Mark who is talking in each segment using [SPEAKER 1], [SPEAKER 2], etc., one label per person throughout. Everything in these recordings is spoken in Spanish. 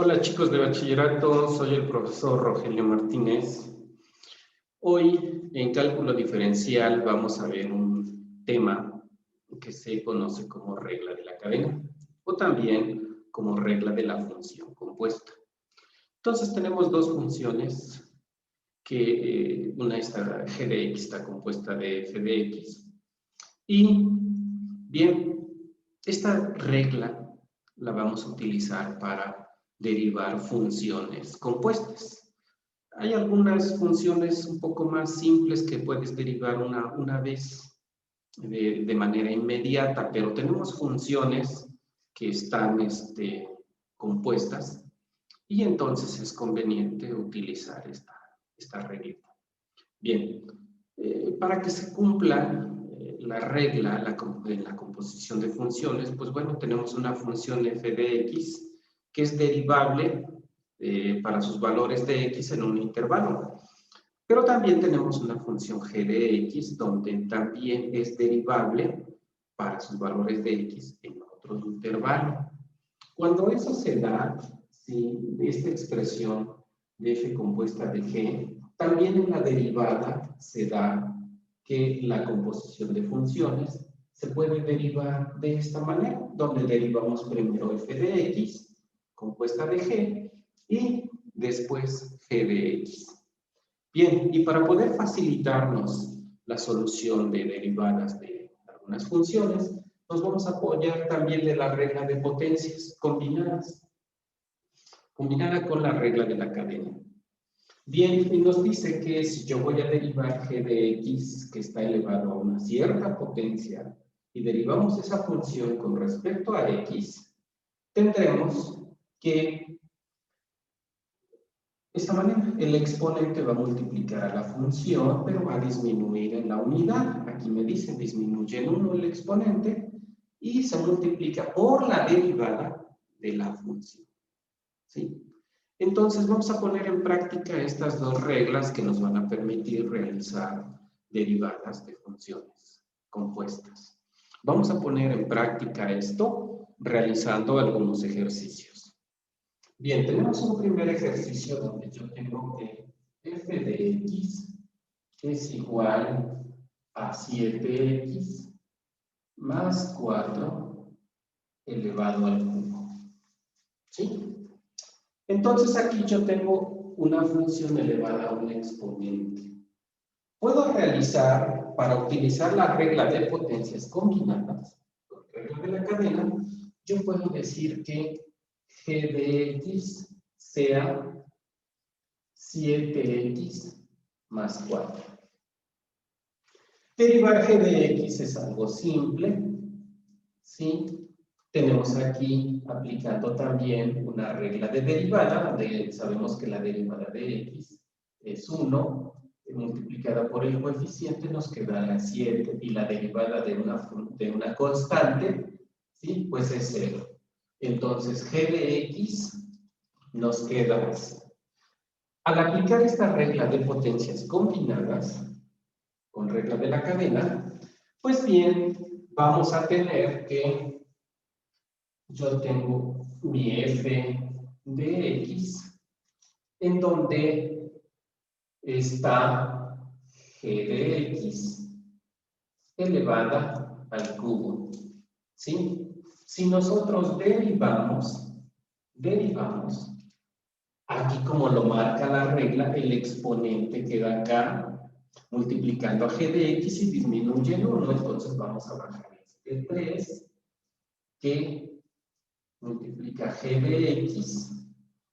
[SPEAKER 1] Hola chicos de bachillerato, soy el profesor Rogelio Martínez. Hoy en cálculo diferencial vamos a ver un tema que se conoce como regla de la cadena o también como regla de la función compuesta. Entonces tenemos dos funciones que una está g de x está compuesta de f de x y bien, esta regla la vamos a utilizar para derivar funciones compuestas. Hay algunas funciones un poco más simples que puedes derivar una vez de manera inmediata, pero tenemos funciones que están compuestas y entonces es conveniente utilizar esta reglita. Bien, para que se cumpla la regla en la composición de funciones, pues bueno, tenemos una función f de x que es derivable para sus valores de x en un intervalo. Pero también tenemos una función g de x donde también es derivable para sus valores de x en otro intervalo. Cuando eso se da, ¿sí? Esta expresión de f compuesta de g, también en la derivada se da que la composición de funciones se puede derivar de esta manera, donde derivamos primero f de x compuesta de g y después g de x. Bien, y para poder facilitarnos la solución de derivadas de algunas funciones, nos vamos a apoyar también de la regla de potencias combinada con la regla de la cadena. Bien, y nos dice que si yo voy a derivar g de x, que está elevado a una cierta potencia, y derivamos esa función con respecto a x, tendremos que, de esta manera, el exponente va a multiplicar a la función, pero va a disminuir en la unidad. Aquí me dicen, disminuye en 1 el exponente, y se multiplica por la derivada de la función. ¿Sí? Entonces vamos a poner en práctica estas dos reglas que nos van a permitir realizar derivadas de funciones compuestas. Vamos a poner en práctica esto realizando algunos ejercicios. Bien, tenemos un primer ejercicio donde yo tengo que f de x es igual a 7x más 4 elevado al cubo. ¿Sí? Entonces aquí yo tengo una función elevada a un exponente. Puedo realizar, para utilizar la regla de potencias combinadas, la regla de la cadena, yo puedo decir que g de x sea 7x más 4. Derivar g de x es algo simple, ¿sí? Tenemos aquí aplicando también una regla de derivada, donde sabemos que la derivada de x es 1, multiplicada por el coeficiente nos quedará 7, y la derivada de una constante, ¿sí? Pues es 0. Entonces, g de x nos queda así. Al aplicar esta regla de potencias combinadas, con regla de la cadena, pues bien, vamos a tener que yo tengo mi f de x, en donde está g de x elevada al cubo. ¿Sí? Si nosotros derivamos, aquí como lo marca la regla, el exponente queda acá, multiplicando a g de x y disminuye en 1, entonces vamos a bajar este 3, que multiplica g de x,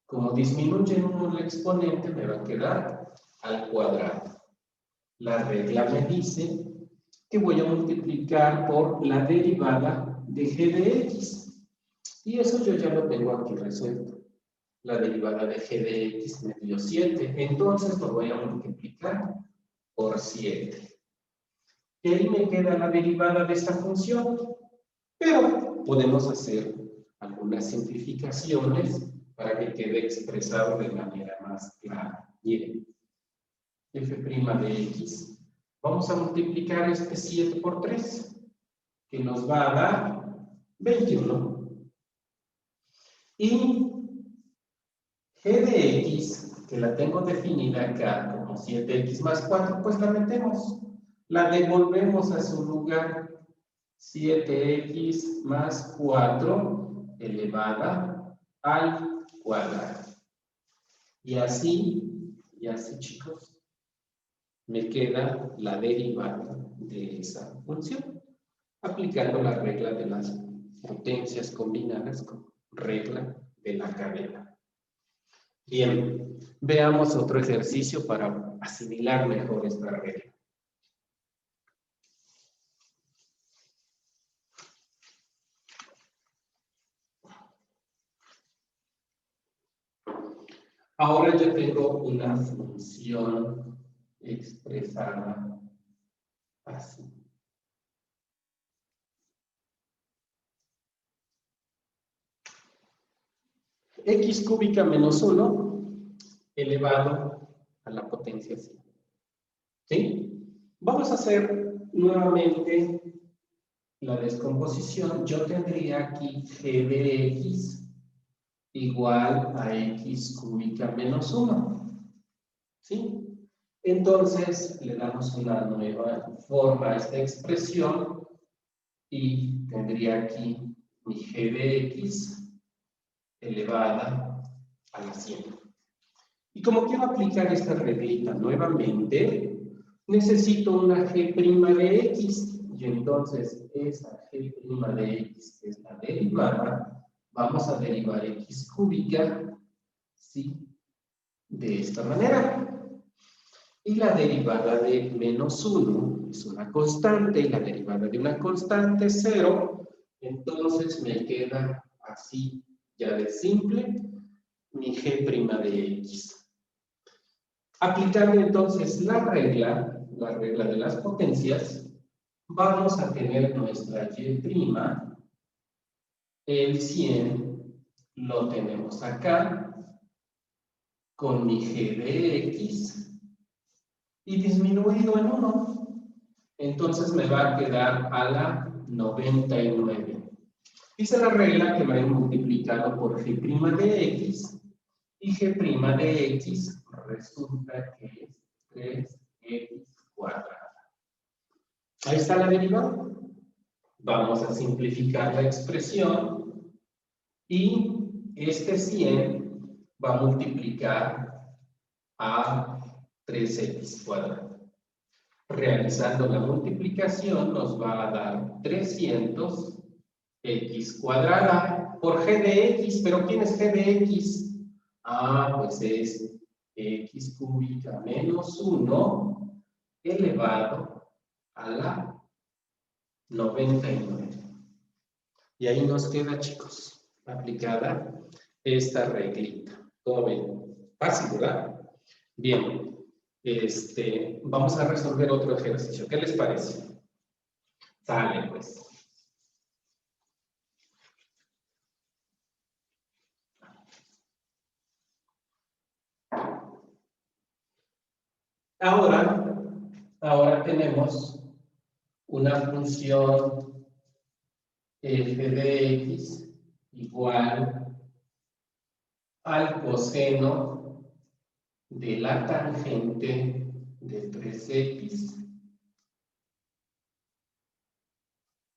[SPEAKER 1] como disminuye en 1 el exponente, me va a quedar al cuadrado. La regla me dice que voy a multiplicar por la derivada de g de x. Y eso yo ya lo tengo aquí resuelto. La derivada de g de x me dio 7. Entonces lo voy a multiplicar por 7. Y ahí me queda la derivada de esta función. Pero podemos hacer algunas simplificaciones para que quede expresado de manera más clara. Miren, f' de x, vamos a multiplicar este 7 por 3, que nos va a dar 21. Y g de x, que la tengo definida acá como 7x más 4, pues la metemos. La devolvemos a su lugar. 7x más 4 elevada al cuadrado. Y así, chicos, me queda la derivada de esa función, aplicando la regla de las potencias combinadas con regla de la cadena. Bien, veamos otro ejercicio para asimilar mejor esta regla. Ahora yo tengo una función expresada así. X cúbica menos 1 elevado a la potencia 5. ¿Sí? Vamos a hacer nuevamente la descomposición. Yo tendría aquí g de x igual a x cúbica menos 1. ¿Sí? Entonces le damos una nueva forma a esta expresión y tendría aquí mi g de x elevada a la 100. Y como quiero aplicar esta reglita nuevamente, necesito una g' de x. Y entonces esa g' de x, que es la derivada, vamos a derivar x cúbica, ¿sí? De esta manera. Y la derivada de menos 1 es una constante, y la derivada de una constante es 0. Entonces me queda así, ya de simple, mi g' de x. Aplicando entonces la regla de las potencias, vamos a tener nuestra y', el 100 lo tenemos acá, con mi g de x, y disminuido en 1. Entonces me va a quedar a la 99. Dice la regla que va a ir multiplicado por g' de x, y g' de x resulta que es 3x cuadrada. Ahí está la derivada. Vamos a simplificar la expresión y este 100 va a multiplicar a 3x cuadrado. Realizando la multiplicación nos va a dar 300x cuadrada por g de x. ¿Pero quién es g de x? Pues es x cúbica menos 1 elevado a la 99. Y ahí nos queda, chicos, aplicada esta reglita. ¿Cómo ven? Fácil, ¿verdad? Bien, vamos a resolver otro ejercicio. ¿Qué les parece? Sale, pues. Ahora tenemos una función f de x igual al coseno de la tangente de 3x.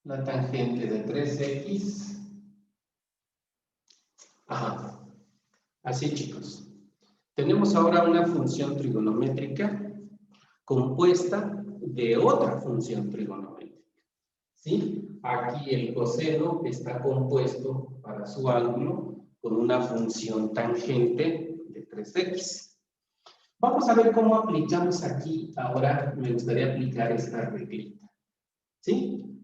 [SPEAKER 1] La tangente de 3x. Ajá. Así, chicos. Tenemos ahora una función trigonométrica compuesta de otra función trigonométrica. ¿Sí? Aquí el coseno está compuesto para su ángulo con una función tangente de 3x. Vamos a ver cómo aplicamos aquí. Ahora me gustaría aplicar esta reglita. ¿Sí?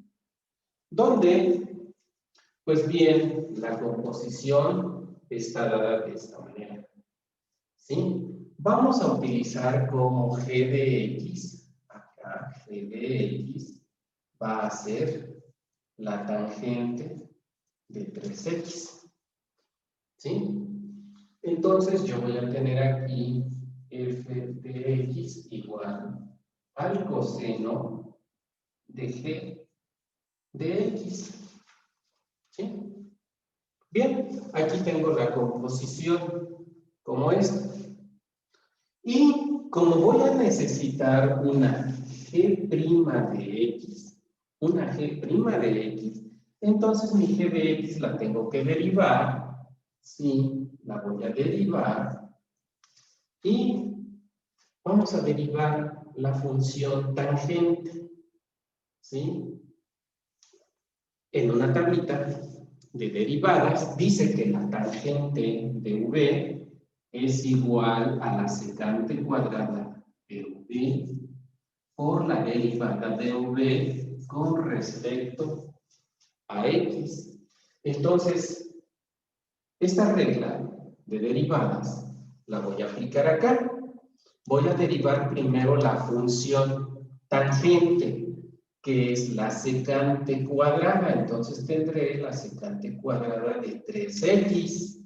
[SPEAKER 1] Donde, pues bien, la composición está dada de esta manera. ¿Sí? Vamos a utilizar como g de x, acá g de x va a ser la tangente de 3x. ¿Sí? Entonces yo voy a tener aquí f de x igual al coseno de g de x. ¿Sí? Bien, aquí tengo la composición. como esto. Y como voy a necesitar una g' de x, entonces mi g de x la tengo que derivar, sí, la voy a derivar, y vamos a derivar la función tangente, ¿sí? En una tablita de derivadas dice que la tangente de v es igual a la secante cuadrada de v por la derivada de v con respecto a x. Entonces, esta regla de derivadas la voy a aplicar acá. Voy a derivar primero la función tangente, que es la secante cuadrada. Entonces tendré la secante cuadrada de 3x.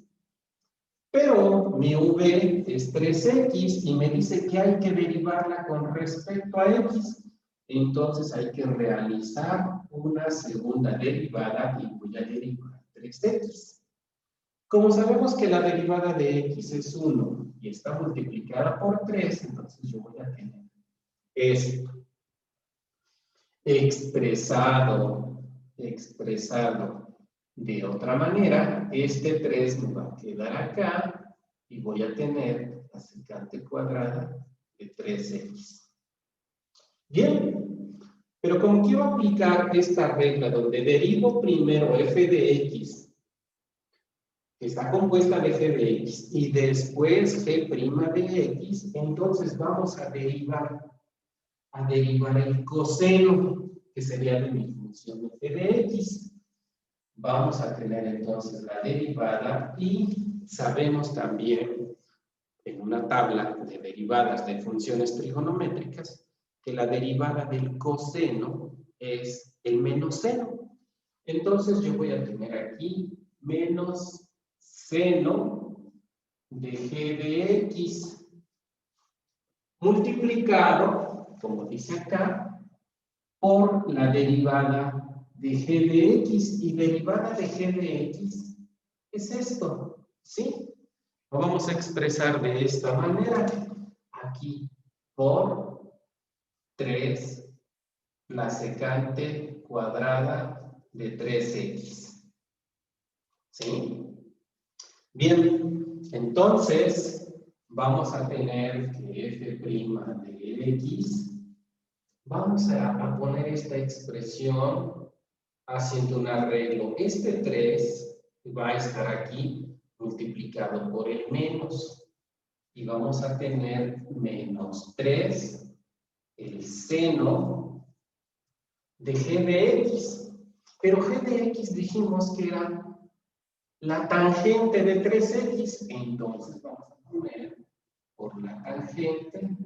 [SPEAKER 1] Pero mi v es 3x y me dice que hay que derivarla con respecto a x. Entonces hay que realizar una segunda derivada y voy a derivar 3x. Como sabemos que la derivada de x es 1 y está multiplicada por 3, entonces yo voy a tener esto expresado de otra manera. Este 3 me va a quedar acá y voy a tener la secante cuadrada de 3x. Bien, pero como quiero aplicar esta regla donde derivo primero f de x, que está compuesta de g de x, y después g' de x, entonces vamos a derivar el coseno, que sería de mi función f de x. Vamos a tener entonces la derivada y sabemos también en una tabla de derivadas de funciones trigonométricas que la derivada del coseno es el menos seno. Entonces yo voy a tener aquí menos seno de g de x multiplicado, como dice acá, por la derivada de g de x. Y derivada de g de x es esto, ¿sí? Lo vamos a expresar de esta manera. Aquí, por 3, la secante cuadrada de 3x. ¿Sí? Bien, entonces vamos a tener que f' de x, vamos a poner esta expresión haciendo un arreglo. Este 3 va a estar aquí multiplicado por el menos y vamos a tener menos 3 el seno de g de x. Pero g de x dijimos que era la tangente de 3x, entonces vamos a poner por la tangente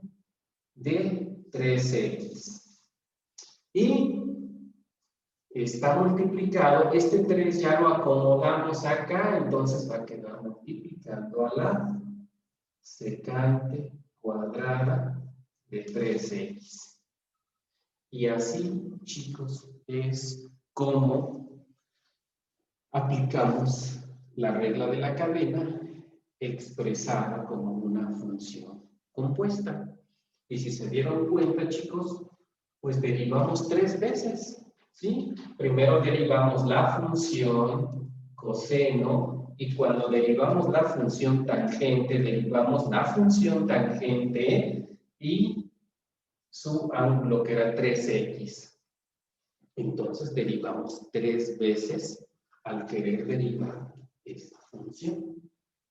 [SPEAKER 1] de 3x. Y está multiplicado, este 3 ya lo acomodamos acá, entonces va a quedar multiplicando a la secante cuadrada de 3x. Y así, chicos, es como aplicamos la regla de la cadena expresada como una función compuesta. Y si se dieron cuenta, chicos, pues derivamos 3 veces, ¿sí? Primero derivamos la función coseno y cuando derivamos la función tangente, derivamos la función tangente y su ángulo que era 3x. Entonces derivamos 3 veces al querer derivar esta función.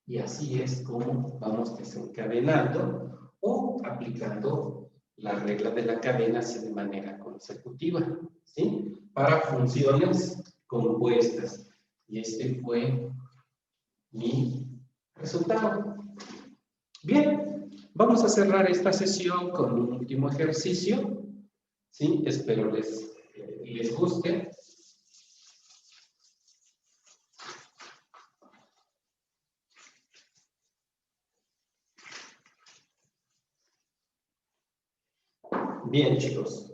[SPEAKER 1] Y así es como vamos desencadenando o aplicando la regla de la cadena así de manera consecutiva, ¿sí? Para funciones compuestas. Y este fue mi resultado. Bien, vamos a cerrar esta sesión con un último ejercicio, ¿sí? Espero les guste. Bien, chicos,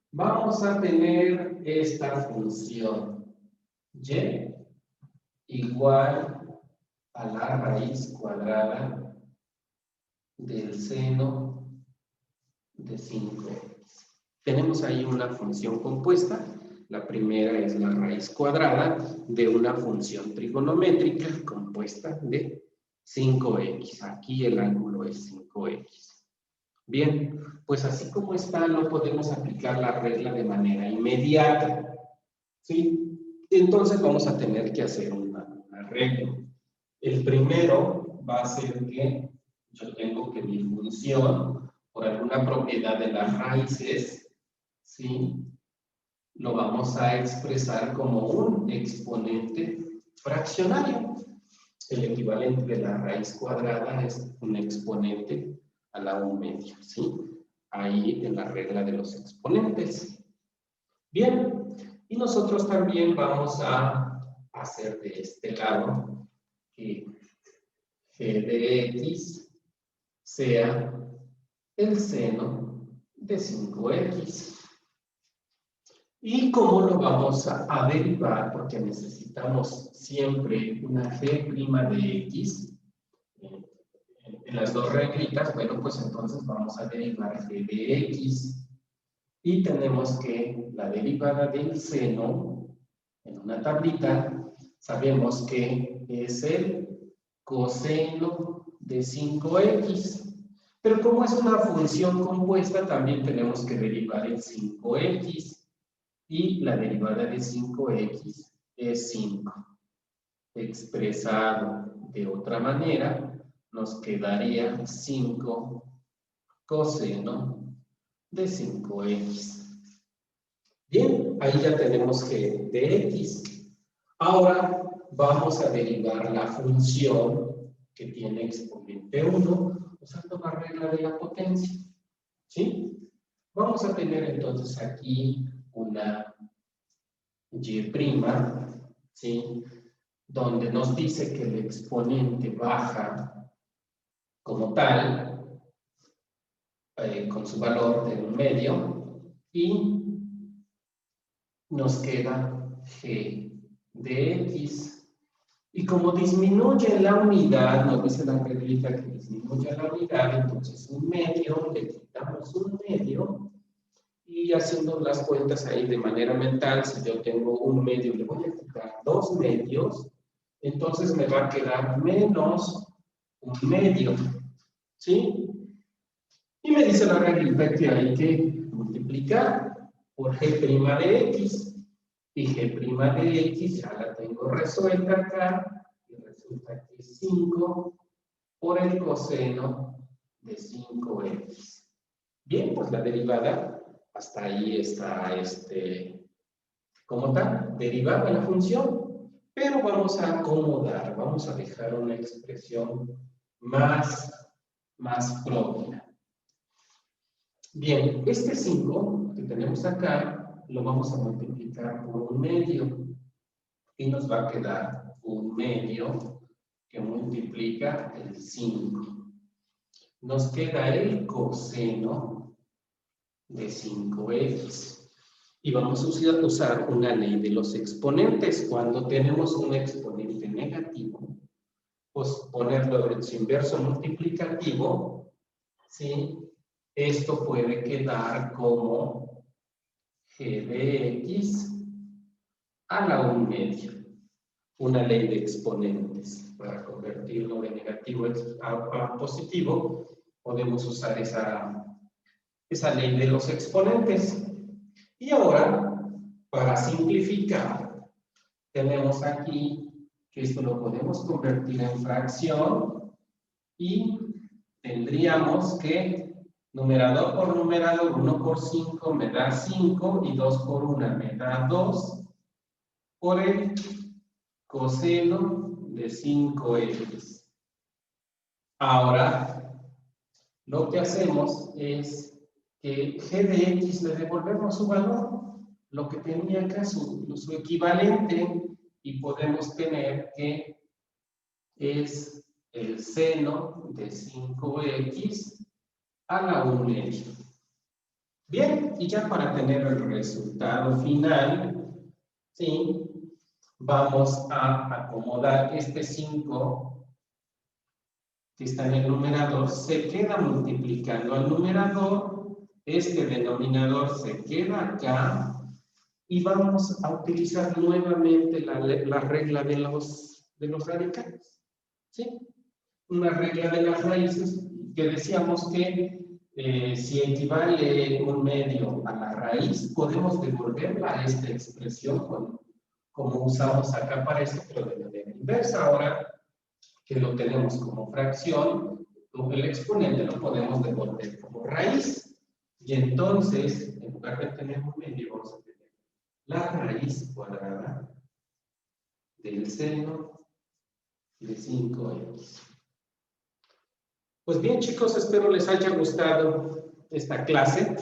[SPEAKER 1] vamos a tener esta función y igual a la raíz cuadrada del seno de 5x. Tenemos ahí una función compuesta. La primera es la raíz cuadrada de una función trigonométrica compuesta de 5x. Aquí el ángulo es 5x. Bien, pues así como está, no podemos aplicar la regla de manera inmediata. ¿Sí? Entonces vamos a tener que hacer un arreglo. El primero va a ser que yo tengo que mi función, por alguna propiedad de las raíces, ¿sí?, lo vamos a expresar como un exponente fraccionario. El equivalente de la raíz cuadrada es un exponente a la 1/2, ¿sí? Ahí en la regla de los exponentes. Bien, y nosotros también vamos a hacer de este lado que g de x sea el seno de 5x. ¿Y cómo lo vamos a derivar? Porque necesitamos siempre una g' de x en las dos reglitas. Bueno, pues entonces vamos a derivar g de x. Y tenemos que la derivada del seno, en una tablita, sabemos que es el coseno de 5x. Pero como es una función compuesta, también tenemos que derivar el 5x. Y la derivada de 5x es 5. Expresado de otra manera, nos quedaría 5 coseno de 5x. Bien, ahí ya tenemos g de x. Ahora vamos a derivar la función que tiene exponente 1 usando la regla de la potencia. ¿Sí? Vamos a tener entonces aquí una y', ¿sí?, donde nos dice que el exponente baja como tal, con su valor de 1/2, y nos queda g de x. Y como disminuye la unidad, nos dice la reglita que disminuye la unidad, entonces 1/2, le quitamos 1/2, y haciendo las cuentas ahí de manera mental, si yo tengo 1/2, le voy a quitar 2/2, entonces me va a quedar menos 1/2, ¿sí? Y me dice la reglita que hay que multiplicar por g' de x, y g' de x ya la tengo resuelta acá, y resulta que es 5 por el coseno de 5x. Bien, pues la derivada, hasta ahí está como tal, derivada la función, pero vamos a acomodar, vamos a dejar una expresión más propia. Bien, este 5 que tenemos acá, lo vamos a multiplicar por 1/2, y nos va a quedar 1/2 que multiplica el 5. Nos queda el coseno de 5x. Y vamos a usar una ley de los exponentes. Cuando tenemos un exponente negativo, pues ponerlo en su inverso multiplicativo, ¿sí? Esto puede quedar como g de x a la 1/2. Una ley de exponentes. Para convertirlo de negativo a positivo, podemos usar esa ley de los exponentes. Y ahora, para simplificar, tenemos aquí que esto lo podemos convertir en fracción, y tendríamos que numerador por numerador, 1 por 5 me da 5, y 2 por 1 me da 2, por el coseno de 5x. Ahora, lo que hacemos es que g de x le devolvemos su valor, lo que tenía acá, su equivalente, y podemos tener que es el seno de 5x a la 1/2. Bien, y ya para tener el resultado final, ¿sí?, vamos a acomodar este 5 que está en el numerador se queda multiplicando al numerador, este denominador se queda acá, y vamos a utilizar nuevamente la regla de los radicales, ¿sí? Una regla de las raíces que decíamos que si equivale un medio a la raíz, podemos devolverla a esta expresión como usamos acá para esto, pero de manera inversa. Ahora que lo tenemos como fracción, el exponente lo podemos devolver como raíz. Y entonces, en lugar de tener un medio, vamos a tener la raíz cuadrada del seno de 5x. Pues bien, chicos, espero les haya gustado esta clase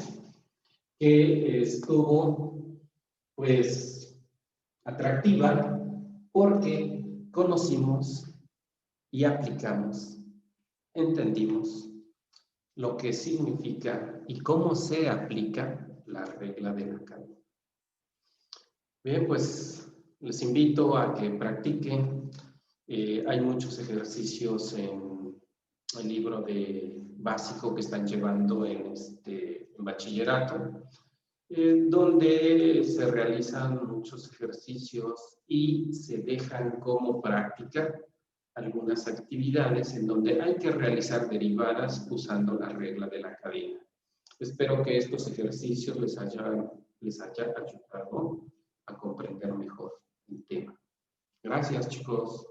[SPEAKER 1] que estuvo, pues, atractiva porque conocimos y aplicamos, entendimos lo que significa y cómo se aplica la regla de la cadena. Bien, pues les invito a que practiquen. Hay muchos ejercicios en el libro básico que están llevando en bachillerato, donde se realizan muchos ejercicios y se dejan como práctica algunas actividades en donde hay que realizar derivadas usando la regla de la cadena. Espero que estos ejercicios les haya ayudado a comprender mejor el tema. Gracias, chicos.